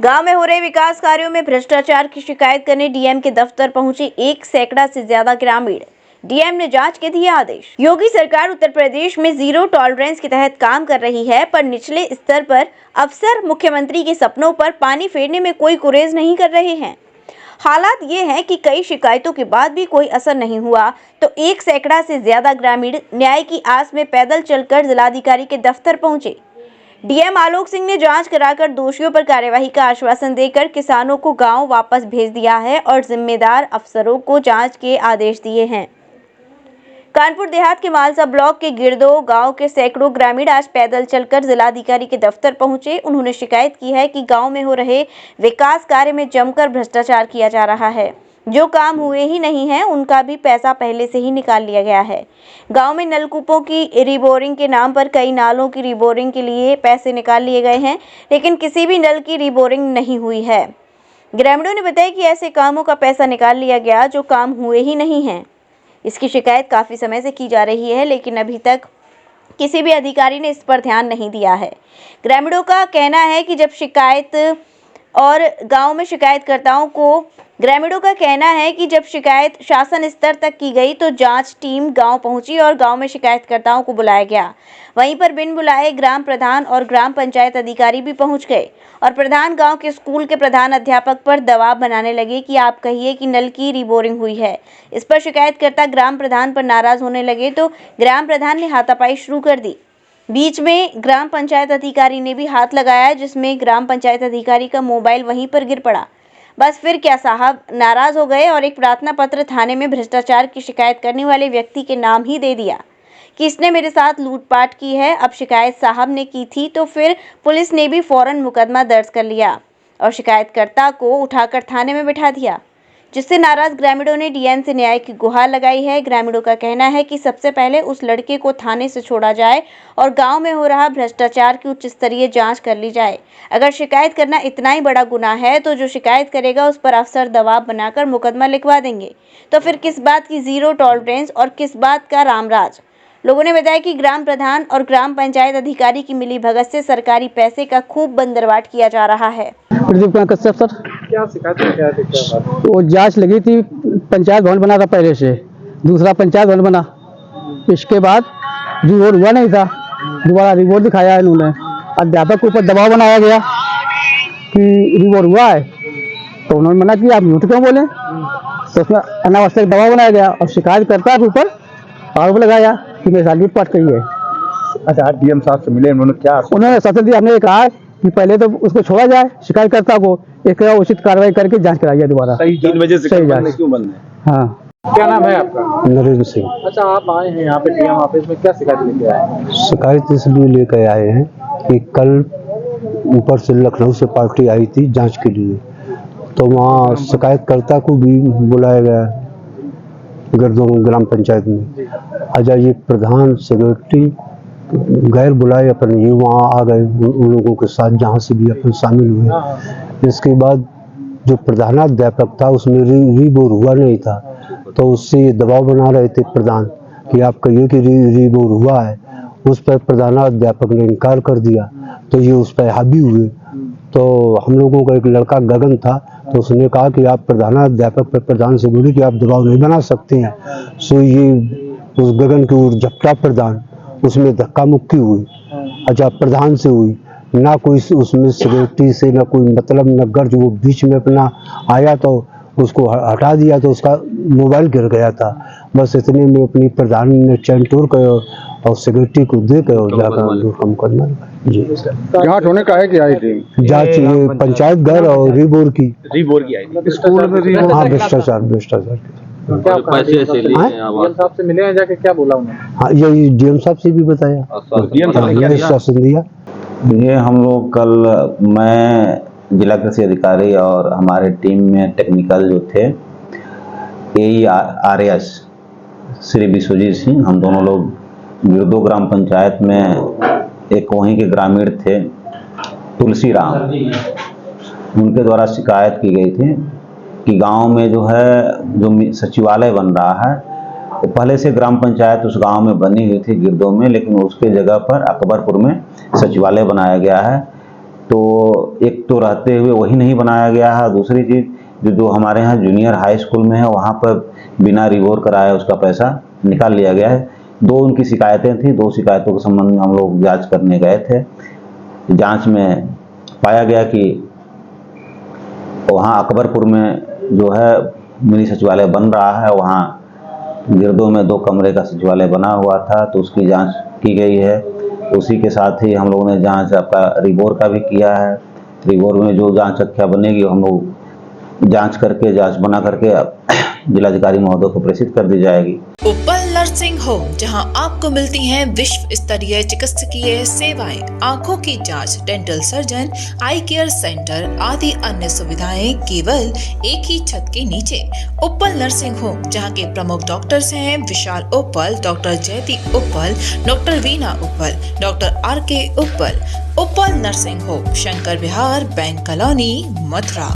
गांव में हो रहे विकास कार्यों में भ्रष्टाचार की शिकायत करने डीएम के दफ्तर पहुंचे 1 सैकड़ा से ज्यादा ग्रामीण। डीएम ने जांच के दिए आदेश। योगी सरकार उत्तर प्रदेश में जीरो टॉलरेंस के तहत काम कर रही है, पर निचले स्तर पर अफसर मुख्यमंत्री के सपनों पर पानी फेरने में कोई गुरेज नहीं कर रहे हैं। हालात ये हैं कि कई शिकायतों के बाद भी कोई असर नहीं हुआ, तो 1 सैकड़ा से ज्यादा ग्रामीण न्याय की आस में पैदल चलकर जिलाधिकारी के दफ्तर पहुंचे। डीएम आलोक सिंह ने जांच कराकर दोषियों पर कार्यवाही का आश्वासन देकर किसानों को गांव वापस भेज दिया है और जिम्मेदार अफसरों को जांच के आदेश दिए हैं। कानपुर देहात के मालसा ब्लॉक के गिरदो गांव के सैकड़ों ग्रामीण आज पैदल चलकर जिलाधिकारी के दफ्तर पहुंचे। उन्होंने शिकायत की है कि गांव में हो रहे विकास कार्य में जमकर भ्रष्टाचार किया जा रहा है। जो काम हुए ही नहीं है उनका भी पैसा पहले से ही निकाल लिया गया है। गांव में नलकूपों की रिबोरिंग के नाम पर कई नालों की रिबोरिंग के लिए पैसे निकाल लिए गए हैं, लेकिन किसी भी नल की रिबोरिंग नहीं हुई है। ग्रामीणों ने बताया कि ऐसे कामों का पैसा निकाल लिया गया जो काम हुए ही नहीं हैं। इसकी शिकायत काफी समय से की जा रही है, लेकिन अभी तक किसी भी अधिकारी ने इस पर ध्यान नहीं दिया है। ग्रामीणों का कहना है कि जब शिकायत और गांव में शिकायत शासन स्तर तक की गई तो जांच टीम गांव पहुंची और गांव में शिकायतकर्ताओं को बुलाया गया। वहीं पर बिन बुलाए ग्राम प्रधान और ग्राम पंचायत अधिकारी भी पहुंच गए और प्रधान गांव के स्कूल के प्रधान अध्यापक पर दबाव बनाने लगे कि आप कहिए कि नल की रिबोरिंग हुई है। इस पर शिकायतकर्ता ग्राम प्रधान पर नाराज होने लगे तो ग्राम प्रधान ने हाथापाई शुरू कर दी। बीच में ग्राम पंचायत अधिकारी ने भी हाथ लगाया, जिसमें ग्राम पंचायत अधिकारी का मोबाइल वहीं पर गिर पड़ा। बस फिर क्या साहब नाराज हो गए और एक प्रार्थना पत्र थाने में भ्रष्टाचार की शिकायत करने वाले व्यक्ति के नाम ही दे दिया कि इसने मेरे साथ लूटपाट की है। अब शिकायत साहब ने की थी तो फिर पुलिस ने भी फौरन मुकदमा दर्ज कर लिया और शिकायतकर्ता को उठाकर थाने में बिठा दिया, जिससे नाराज ग्रामीणों ने डीएम से न्याय की गुहार लगाई है। ग्रामीणों का कहना है कि सबसे पहले उस लड़के को थाने से छोड़ा जाए और गांव में हो रहा भ्रष्टाचार की उच्च स्तरीय जांच कर ली जाए। अगर शिकायत करना इतना ही बड़ा गुनाह है तो जो शिकायत करेगा उस पर अफसर दबाव बनाकर मुकदमा लिखवा देंगे, तो फिर किस बात की जीरो टॉलरेंस और किस बात का रामराज। लोगों ने बताया कि ग्राम प्रधान और ग्राम पंचायत अधिकारी की मिलीभगत से सरकारी पैसे का खूब बंदरवाट किया जा रहा है। क्या शिकायत है? वो जांच लगी थी, पंचायत भवन बना था पहले से, दूसरा पंचायत भवन बना, इसके बाद रिवोर्ड हुआ नहीं था, दोबारा रिवोर्ड दिखाया है इन्होंने। अध्यापक के ऊपर दबाव बनाया गया कि रिवोर्ड हुआ है, तो उन्होंने मना किया, आप झूठ क्यों बोले, तो उसमें अनावश्यक दबाव बनाया गया और शिकायतकर्ता के ऊपर आरोप लगाया कि मेरे साथ लूटपाट करी है। अच्छा, डीएम साहब से मिले, उन्होंने शासन दिया, हमने कहा कि पहले तो उसको छोड़ा जाए, शिकायतकर्ता को एक उचित कार्रवाई करके जांच कराइए दोबारा। 3 बजे से क्यों बंद है? हाँ। क्या नाम है आपका? नरेंद्र सिंह। अच्छा, आप आए हैं यहाँ पे डीएम ऑफिस में, क्या शिकायत लेके आए हैं? शिकायत इसलिए लेकर आए हैं कि कल ऊपर से लखनऊ से पार्टी आई थी जांच के लिए, तो वहाँ शिकायतकर्ता को भी बुलाया गया गिरदो ग्राम पंचायत में। अच्छा, ये प्रधान सेक्रेटरी गैर बुलाए अपन ये वहाँ आ गए उन लोगों के साथ जहाँ से भी अपन शामिल हुए। इसके बाद जो प्रधानाध्यापक था उसमें रिबोर हुआ नहीं था, तो उससे ये दबाव बना रहे थे प्रधान कि आप कहिए कि रिबोर हुआ है। उस पर प्रधानाध्यापक ने इनकार कर दिया, तो ये उस पर हावी हुए। तो हम लोगों का एक लड़का गगन था, तो उसने कहा कि आप प्रधानाध्यापक पर प्रधान से बोले कि आप दबाव नहीं बना सकते हैं। सो ये उस गगन की ओर झपटा प्रधान, उसमें धक्का मुक्की हुई। अच्छा, प्रधान से हुई ना, कोई उसमें सिक्योरिटी से ना कोई मतलब न गर्ज, वो बीच में अपना आया तो उसको हटा दिया, तो उसका मोबाइल गिर गया था। बस इतने में अपनी प्रधान ने चैन तोड़ कर और सिक्योरिटी को दे कर और जाकर हम करना जी। जांच होने का है कि आई थी जांच ये पंचायत घर और रिबोर की आई थी स्कूल में। हाँ, भ्रष्टाचार क्या पैसे से लिए डीएम साहब से मिले हैं, जाके क्या बोला उन्होंने? हाँ, ये डीएम साहब से भी बताया, आश्वासन दिया। ये हम लोग कल, मैं जिला कृषि अधिकारी और हमारे टीम में टेक्निकल जो थे AERS श्री विश्वजीत सिंह, हम दोनों लोग गिरदो ग्राम पंचायत में एक वहीं के ग्रामीण थे तुलसी राम, उनके द्वारा शिकायत की गई थी कि गांव में जो है जो सचिवालय बन रहा है, वो पहले से ग्राम पंचायत उस गांव में बनी हुई थी गिरदो में, लेकिन उसके जगह पर अकबरपुर में सचिवालय बनाया गया है। तो एक तो रहते हुए वही नहीं बनाया गया है, दूसरी चीज़ जो हमारे यहाँ जूनियर हाई स्कूल में है वहाँ पर बिना रिवोर कराए उसका पैसा निकाल लिया गया है। 2 उनकी शिकायतें थी, 2 शिकायतों के संबंध में हम लोग जांच करने गए थे। जांच में पाया गया कि वहाँ अकबरपुर में जो है मिनी सचिवालय बन रहा है, वहाँ गिरदो में 2 कमरे का सचिवालय बना हुआ था, तो उसकी जांच की गई है। उसी के साथ ही हम लोगों ने जांच आपका रिवोर का भी किया है। रिवोर में जो जांच संख्या बनेगी हम लोग जांच बना करके जिलाधिकारी महोदय को प्रेषित कर दी जाएगी। उपल नर्सिंग होम, जहां आपको मिलती हैं विश्व स्तरीय चिकित्सकीय सेवाएं, आंखों की जांच, डेंटल सर्जन, आई केयर सेंटर आदि अन्य सुविधाएं केवल एक ही छत के नीचे। उपल नर्सिंग होम, जहां के प्रमुख डॉक्टर्स हैं विशाल उप्पल, डॉक्टर जयति उप्पल, डॉक्टर वीना उप्पल, डॉक्टर RK उप्पल। उपल नर्सिंग होम, शंकर विहार, बैंक कॉलोनी, मथुरा।